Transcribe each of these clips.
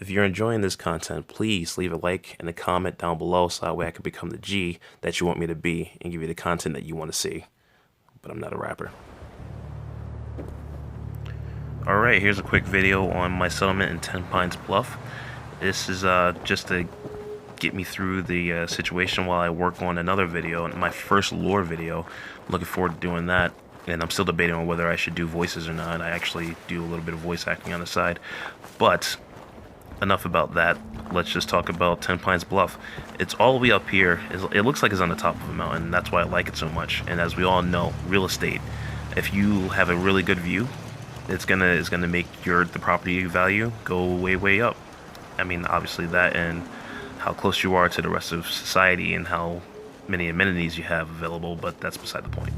If you're enjoying this content, please leave a like and a comment down below so that way I can become the G that you want me to be and give you the content that you want to see. But I'm not a rapper. Alright, here's a quick video on my settlement in Tenpines Bluff. This is just to get me through the situation while I work on another video, my first lore video. I'm looking forward to doing that, and I'm still debating on whether I should do voices or not. I actually do a little bit of voice acting on the side, but enough about that. Let's just talk about Tenpines Bluff. It's all the way up here. It looks like it's on the top of a mountain, and that's why I like it so much. And as we all know, real estate, if you have a really good view, it's gonna make the property value go way up. I mean, obviously that, and how close you are to the rest of society and how many amenities you have available, but that's beside the point.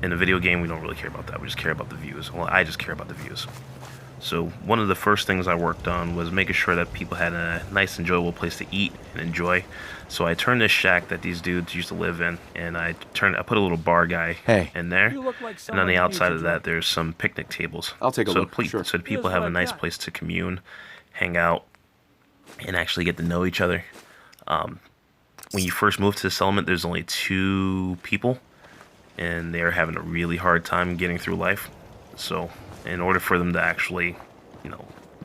In a video game, we don't really care about that. We just care about the views. Well, I just care about the views. So one of the first things I worked on was making sure that people had a nice, enjoyable place to eat and enjoy. So I turned this shack that these dudes used to live in, and I put a little bar guy in there. And on the outside of that, there's some picnic tables. I'll take a look. Sure. So people have a nice place to commune, hang out, and actually get to know each other. When you first move to the settlement, there's only 2 people, and they're having a really hard time getting through life. So in order for them to actually,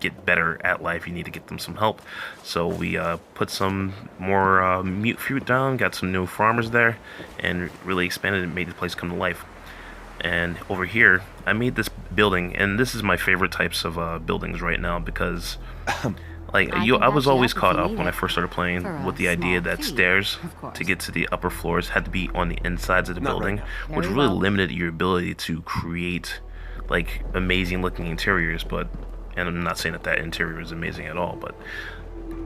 get better at life, you need to get them some help. So we put some more mute fruit down, got some new farmers there, and really expanded and made the place come to life. And over here, I made this building, and this is my favorite types of buildings right now because I was always caught up when I first started playing with the idea that stairs to get to the upper floors had to be on the insides of the building, which really limited your ability to create amazing looking interiors. And I'm not saying that interior is amazing at all, but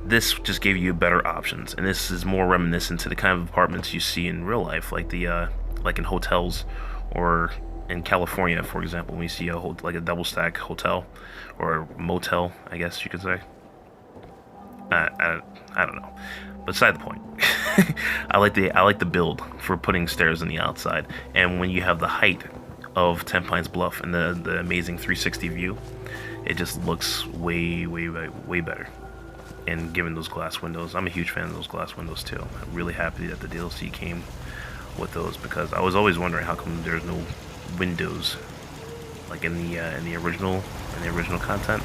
this just gave you better options, and this is more reminiscent to the kind of apartments you see in real life, like in hotels, or in California, for example, when you see a double stack hotel or a motel, I guess you could say. I don't know. Beside the point. I like the build for putting stairs on the outside, and when you have the height of Tenpines Bluff and the amazing 360 view, it just looks way better. And given those glass windows, I'm a huge fan of those glass windows too. I'm really happy that the DLC came with those, because I was always wondering how come there's no windows like in the original content.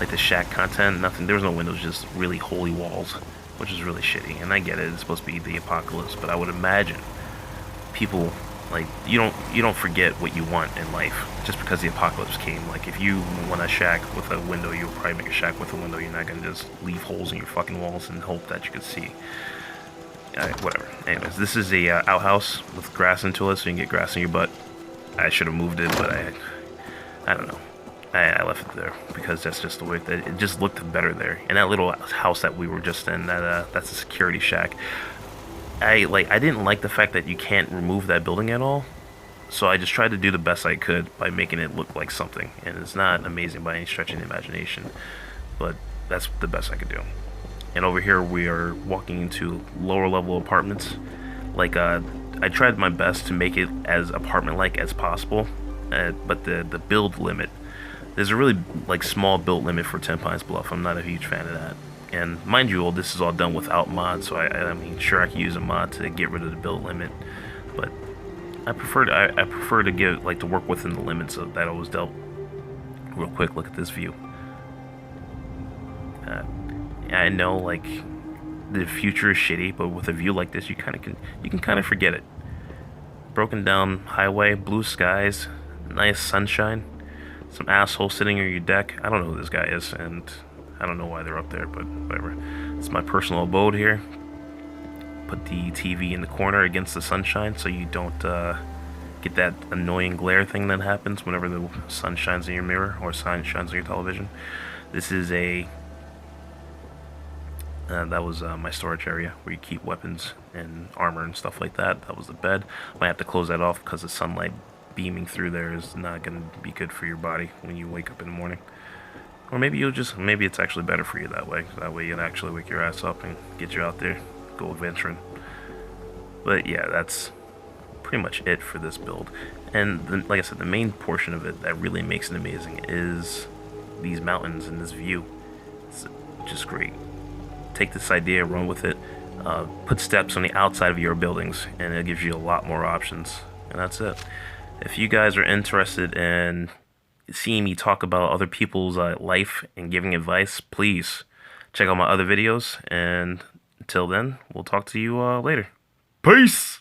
Like the shack content, nothing. There was no windows, just really holy walls, which is really shitty. And I get it; it's supposed to be the apocalypse, but I would imagine people you don't forget what you want in life just because the apocalypse came. Like if you want a shack with a window, you'll probably make a shack with a window. You're not gonna just leave holes in your fucking walls and hope that you can see. Whatever. Anyways, this is a outhouse with grass into it, so you can get grass in your butt. I should have moved it, but I don't know. I left it there because that's just the way that it just looked better there. And that little house that we were just in, that's a security shack. I didn't like the fact that you can't remove that building at all. So I just tried to do the best I could by making it look like something. And it's not amazing by any stretch of the imagination, but that's the best I could do. And over here we are walking into lower level apartments. I tried my best to make it as apartment-like as possible, but the build limit, there's a really small build limit for Tenpines Bluff. I'm not a huge fan of that. And mind you, this is all done without mods, so I mean, sure, I could use a mod to get rid of the build limit, but I prefer to work within the limits that I was dealt. Real quick, look at this view. I know the future is shitty, but with a view like this, you can kind of forget it. Broken down highway, blue skies, nice sunshine. Some asshole sitting on your deck. I don't know who this guy is, and I don't know why they're up there, but whatever. It's my personal abode here. Put the TV in the corner against the sunshine so you don't get that annoying glare thing that happens whenever the sun shines in your mirror or sun shines on your television. This is that was my storage area where you keep weapons and armor and stuff like that. That was the bed. Might have to close that off because the sunlight beaming through there is not going to be good for your body when you wake up in the morning. Or maybe maybe it's actually better for you that way. That way you can actually wake your ass up and get you out there, go adventuring. But yeah, that's pretty much it for this build. And like I said, the main portion of it that really makes it amazing is these mountains and this view. It's which is great. Take this idea, run with it, put steps on the outside of your buildings, and it gives you a lot more options. And that's it. If you guys are interested in seeing me talk about other people's life and giving advice, please check out my other videos. And until then, we'll talk to you later. Peace!